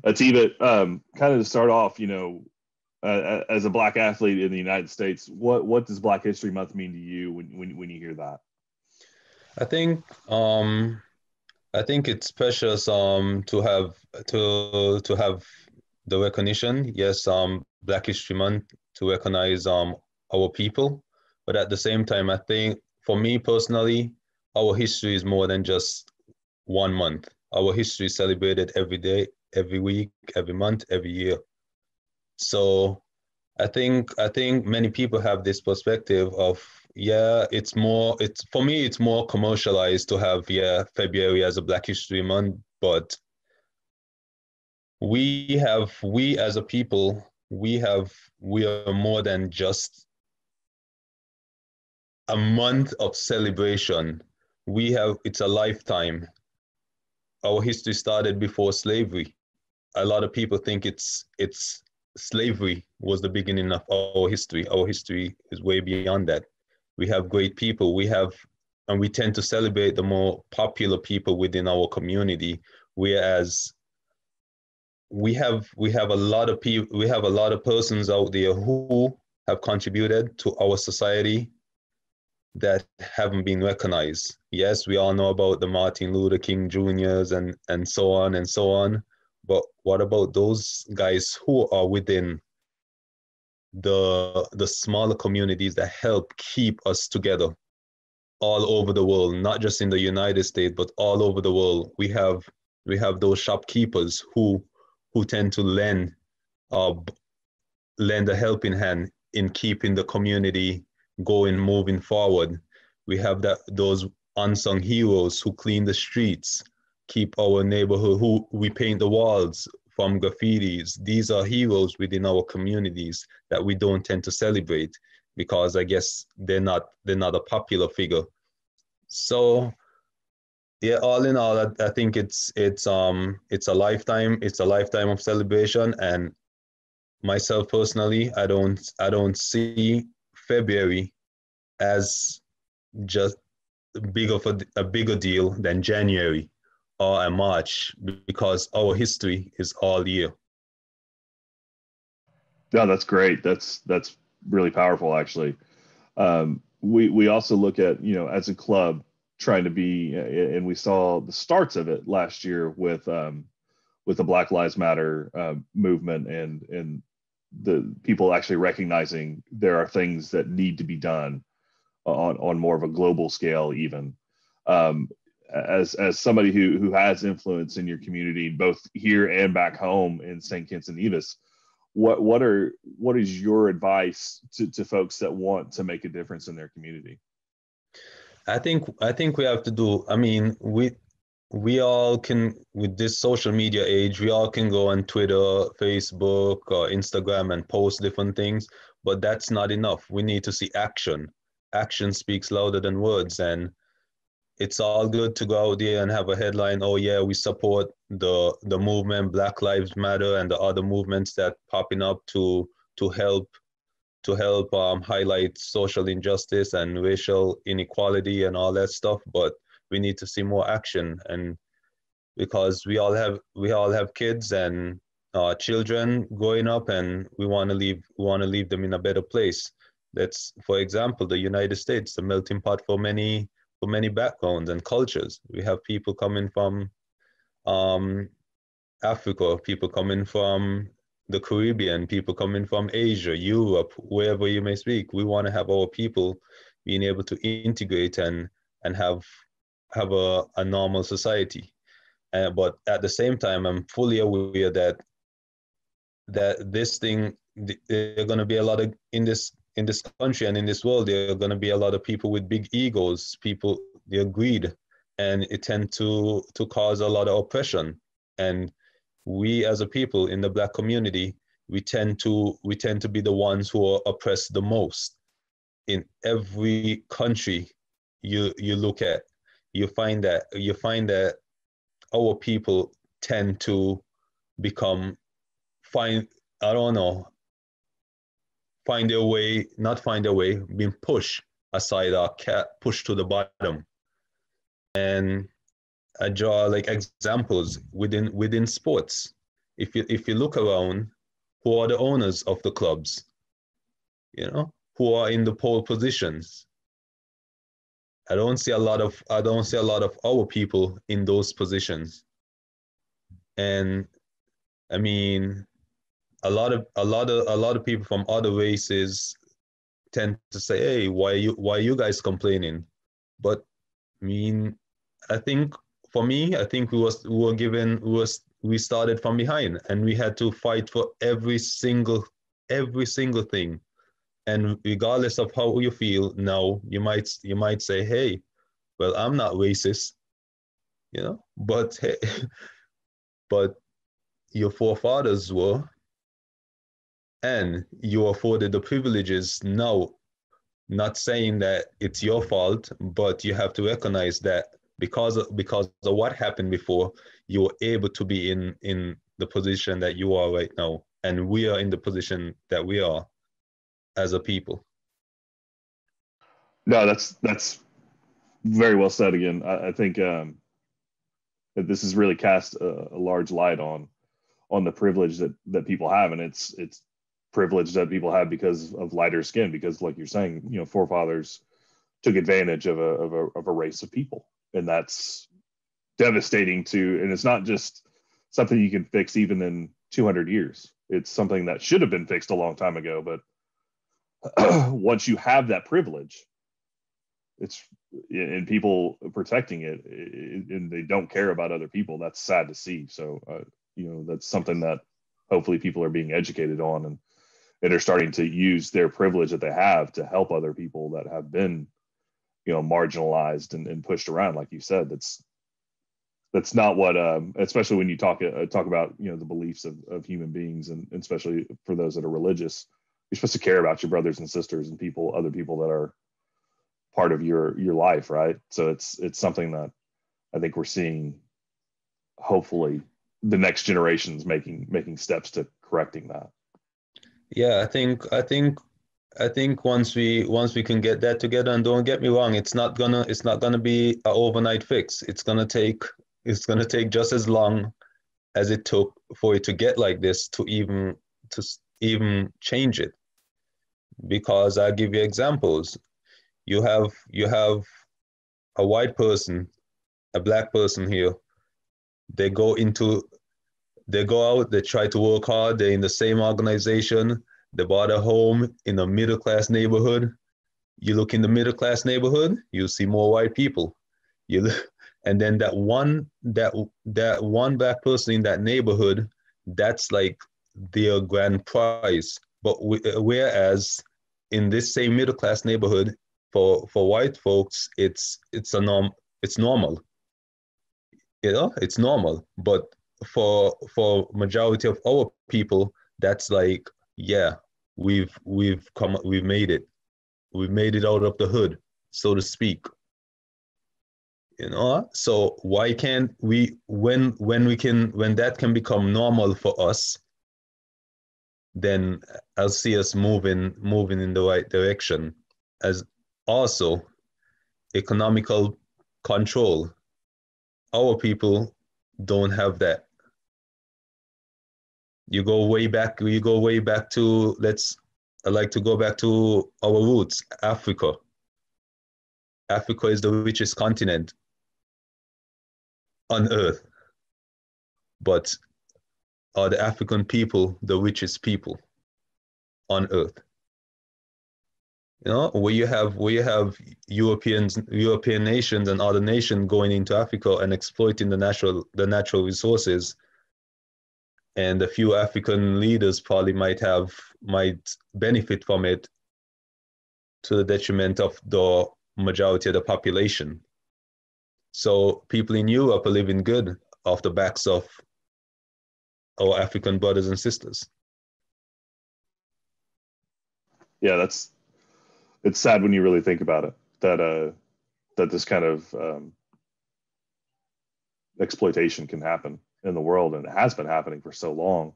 Atiba, kind of to start off, as a black athlete in the United States, what does Black History Month mean to you when you hear that? I think um I think it's precious to have the recognition. Yes, Black History Month to recognize our people, but at the same time, I think for me personally, our history is more than just 1 month. Our history is celebrated every day, every week, every month, every year. So I think many people have this perspective of, yeah, it's for me it's more commercialized to have, yeah, February as a Black History Month, but we as a people, we are more than just a month of celebration. It's a lifetime. Our history started before slavery. A lot of people think it's slavery was the beginning of our history. Our history is way beyond that. We have great people. And we tend to celebrate the more popular people within our community, whereas we have a lot of people, we have a lot of persons out there who have contributed to our society that haven't been recognized. Yes, we all know about the Martin Luther King Juniors and so on and so on. But what about those guys who are within the smaller communities that help keep us together all over the world, not just in the United States, but all over the world? We have those shopkeepers who tend to uh, lend a helping hand in keeping the community going, moving forward. We have those unsung heroes who clean the streets, keep our neighborhood, who we paint the walls from graffitis. These are heroes within our communities that we don't tend to celebrate because I guess they're not a popular figure. So yeah, all in all, I think it's a lifetime of celebration. And myself personally, I don't see February as just a bigger deal than January or a March, because our history is all year. No, that's great. That's really powerful, actually. We also look at, as a club trying to be, and we saw the starts of it last year with the Black Lives Matter movement, and the people actually recognizing there are things that need to be done on more of a global scale, even. Um, as somebody who has influence in your community, both here and back home in St. Kitts and Nevis, what is your advice to folks that want to make a difference in their community? I think we have to do. I mean, we all can, with this social media age, we all can go on Twitter, Facebook, or Instagram and post different things, but that's not enough. We need to see action. Action speaks louder than words, and it's all good to go out there and have a headline, oh yeah, we support the movement Black Lives Matter and the other movements that popping up to help highlight social injustice and racial inequality and all that stuff. But we need to see more action, and because we all have kids and children growing up, and we want to leave them in a better place. That's, for example, the United States, the melting pot for many backgrounds and cultures. We have people coming from um, Africa, people coming from the Caribbean, people coming from Asia, Europe, wherever you may speak. We want to have our people being able to integrate and have a normal society. But at the same time, I'm fully aware that this thing, there are going to be a lot of, in this country and in this world, there are going to be a lot of people with big egos, people, they're greed, and it tend to cause a lot of oppression. And we as a people in the Black community, we tend to be the ones who are oppressed the most. In every country you look at, you find that our people tend to become, find, I don't know, find their way, not find their way, being pushed aside, or pushed to the bottom. And I draw like examples within sports. if you look around, who are the owners of the clubs? Who are in the pole positions? I don't see a lot of our people in those positions. And I mean, a lot of people from other races tend to say, "Hey, why are you guys complaining?" But I mean, I think for me, I think we started from behind, and we had to fight for every single thing. And regardless of how you feel now, you might say, "Hey, well, I'm not racist," but hey, but your forefathers were, and you afforded the privileges now. Not saying that it's your fault, but you have to recognize that because of what happened before, you were able to be in the position that you are right now, and we are in the position that we are as a people. No, that's very well said. Again, I think that this has really cast a large light on the privilege that people have, and it's privilege that people have because of lighter skin. Because, like you're saying, forefathers took advantage of a race of people, and that's devastating to. And it's not just something you can fix even in 200 years. It's something that should have been fixed a long time ago. But once you have that privilege, it's and people protecting it, and they don't care about other people. That's sad to see. So that's something that hopefully people are being educated on, and are starting to use their privilege that they have to help other people that have been marginalized and pushed around. Like you said, that's not what especially when you talk about the beliefs of human beings, and especially for those that are religious, you're supposed to care about your brothers and sisters and other people that are part of your life, right? So it's something that I think we're seeing, hopefully the next generations making steps to correcting that. Yeah, I think once we can get that together, and don't get me wrong, it's not gonna be an overnight fix. It's gonna take just as long as it took for it to get like this to even change it. Because I'll give you examples. You have a white person, a black person here. They go into they go out, they try to work hard, they're in the same organization, they bought a home in a middle class neighborhood. You look in the middle class neighborhood, you see more white people. You and then that one black person in that neighborhood, that's like their grand prize. But whereas in this same middle class neighborhood, for white folks, it's normal. It's normal. But for majority of our people, that's like, yeah, we've made it out of the hood, so to speak. So why can't we, when that can become normal for us, then I'll see us moving in the right direction. As also economical control, our people don't have that. You go way back to, I like to go back to our roots. Africa is the richest continent on earth, but are the African people the richest people on earth? Where you have European nations and other nations going into Africa and exploiting the natural resources, and a few African leaders probably might benefit from it to the detriment of the majority of the population. So people in Europe are living good off the backs of our African brothers and sisters. Yeah, it's sad when you really think about it, that this kind of exploitation can happen in the world, and it has been happening for so long.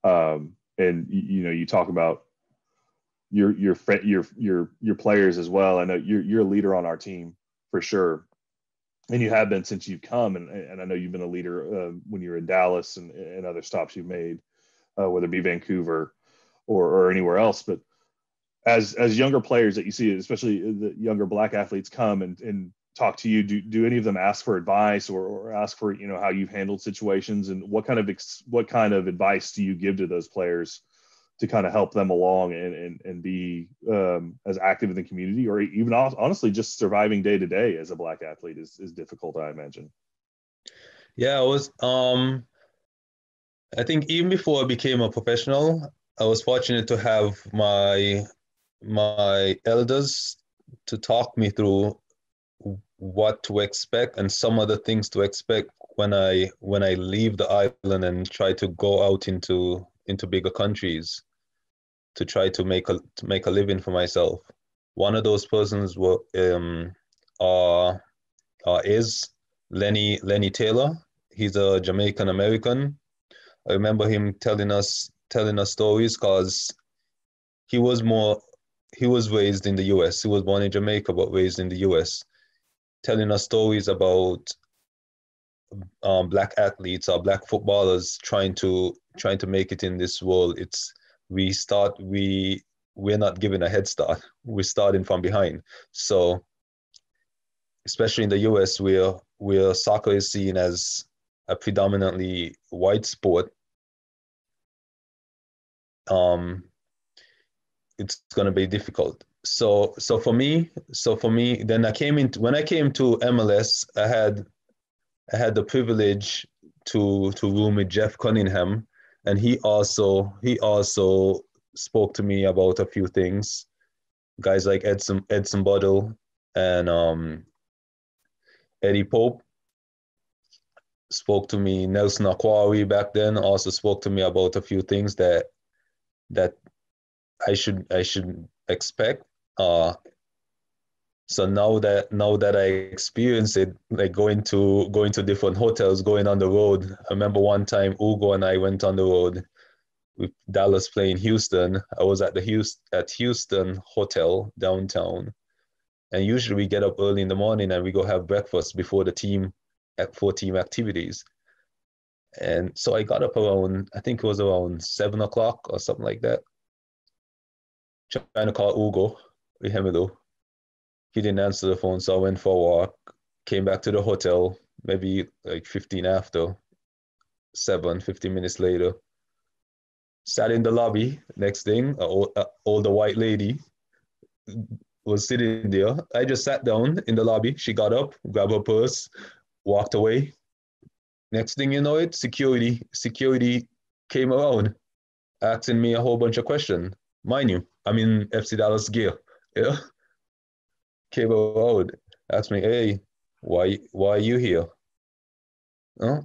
And you talk about your players as well. I know you're a leader on our team for sure. and you have been since you've come, and I know you've been a leader when you were in Dallas and other stops you've made, whether it be Vancouver or anywhere else. But as younger players that you see, especially the younger Black athletes, come and talk to you, do any of them ask for advice or ask for how you've handled situations, and what kind of advice do you give to those players to kind of help them along and be as active in the community, or even honestly just surviving day to day as a Black athlete is difficult, I imagine. Yeah, I think even before I became a professional, I was fortunate to have my elders to talk me through what to expect and some of the things to expect when I leave the island and try to go out into bigger countries to try to make a living for myself. One of those persons are is Lenny Taylor. He's a Jamaican American. I remember him telling us stories because he was more he was raised in the U.S. He was born in Jamaica but raised in the U.S. Telling us stories about Black athletes or Black footballers trying to make it in this world. We're not given a head start. We're starting from behind. So especially in the US, where soccer is seen as a predominantly white sport, it's gonna be difficult. So for me, then when I came to MLS, I had the privilege to room with Jeff Cunningham, and he also spoke to me about a few things. Guys like Edson Buddle and Eddie Pope spoke to me. Nelson Aquari back then also spoke to me about a few things that I should expect. So now that I experience it, like going to different hotels, going on the road. I remember one time Ugo and I went on the road with Dallas playing Houston. I was at Houston Hotel downtown, and usually we get up early in the morning and we go have breakfast before team activities. And so I got up around, I think it was around 7 o'clock or something like that, trying to call Ugo Ihemido. He didn't answer the phone, so I went for a walk, came back to the hotel, maybe like 15 after 7, 15 minutes later. Sat in the lobby. Next thing, an older white lady was sitting there. I just sat down in the lobby. She got up, grabbed her purse, walked away. Next thing you know it, security came around, asking me a whole bunch of questions. Mind you, I'm in FC Dallas gear. Yeah. Came around, asked me, hey, why are you here? Huh?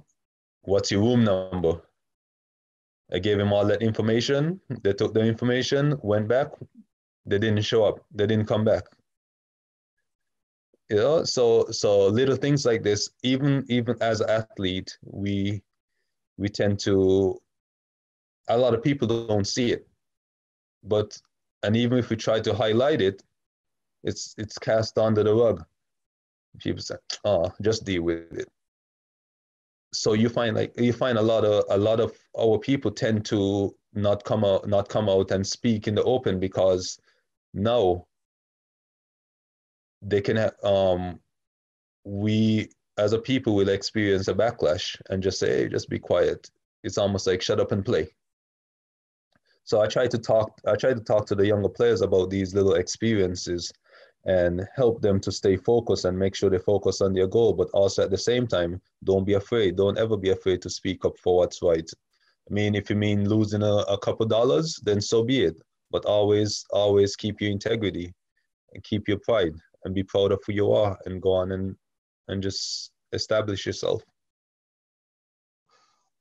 What's your room number? I gave him all that information. They took the information, went back. They didn't show up. They didn't come back. So little things like this, even as an athlete, we tend to, a lot of people don't see it. But and even if we try to highlight it, it's cast under the rug. People say, "Oh, just deal with it." So you find a lot of our people tend to not come out and speak in the open because now they can we as a people will experience a backlash and just say, hey, just be quiet. It's almost like shut up and play. So I try to talk to the younger players about these little experiences and help them to stay focused and make sure they focus on their goal. But also at the same time, don't be afraid. Don't ever be afraid to speak up for what's right. I mean, if you mean losing a couple dollars, then so be it. But always keep your integrity and keep your pride and be proud of who you are and go on and just establish yourself.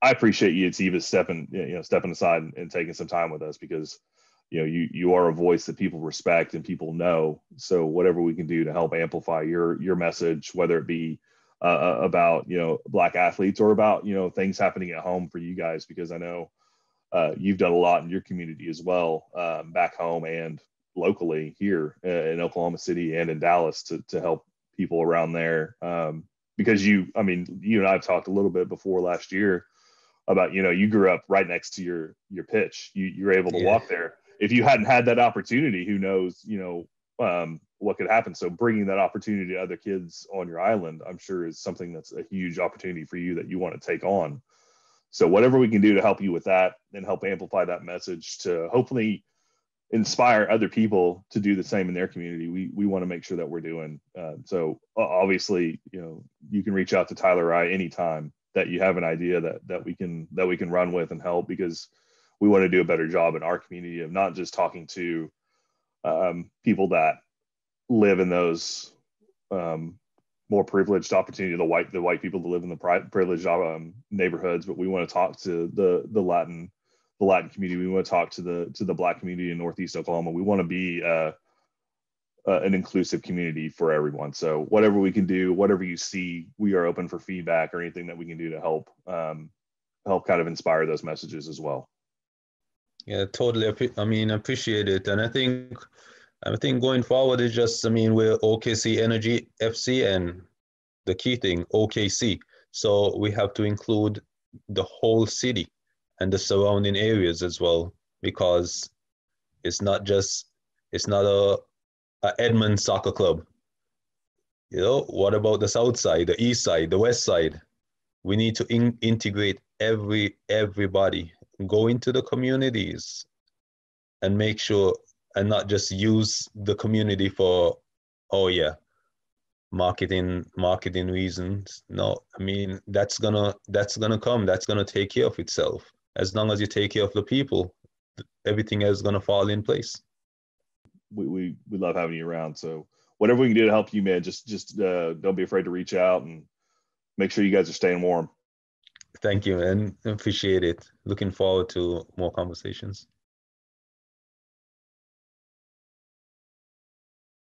I appreciate you, Atiba, stepping aside and taking some time with us, because you are a voice that people respect and people know. So whatever we can do to help amplify your message, whether it be about Black athletes or about things happening at home for you guys, because I know you've done a lot in your community as well, back home and locally here in Oklahoma City and in Dallas to help people around there. because I mean, you and I have talked a little bit before last year about, you grew up right next to your pitch. You're able to Yeah. walk there. If you hadn't had that opportunity, who knows, what could happen. So bringing that opportunity to other kids on your island, I'm sure is something that's a huge opportunity for you that you want to take on. So whatever we can do to help you with that and help amplify that message to hopefully inspire other people to do the same in their community, we want to make sure that we're doing. So obviously, you can reach out to Tyler or I anytime that you have an idea that we can run with and help, because we want to do a better job in our community of not just talking to people that live in those more privileged opportunity, the white people that live in the privileged neighborhoods, but we want to talk to the Latin community. We want to talk to the Black community in Northeast Oklahoma. We want to be an inclusive community for everyone. So whatever we can do, whatever you see, we are open for feedback or anything that we can do to help kind of inspire those messages as well. Yeah, totally. Appreciate it. And I think going forward is just, we're OKC Energy FC, and the key thing, OKC. So we have to include the whole city and the surrounding areas as well, because it's not a Edmond soccer club. What about the south side, the east side, the west side? We need to integrate everybody, go into the communities and make sure, and not just use the community for, marketing reasons. No, that's gonna come. That's gonna take care of itself. As long as you take care of the people, everything else is gonna fall in place. We love having you around. So whatever we can do to help you, man, just don't be afraid to reach out and make sure you guys are staying warm. Thank you, and appreciate it. Looking forward to more conversations.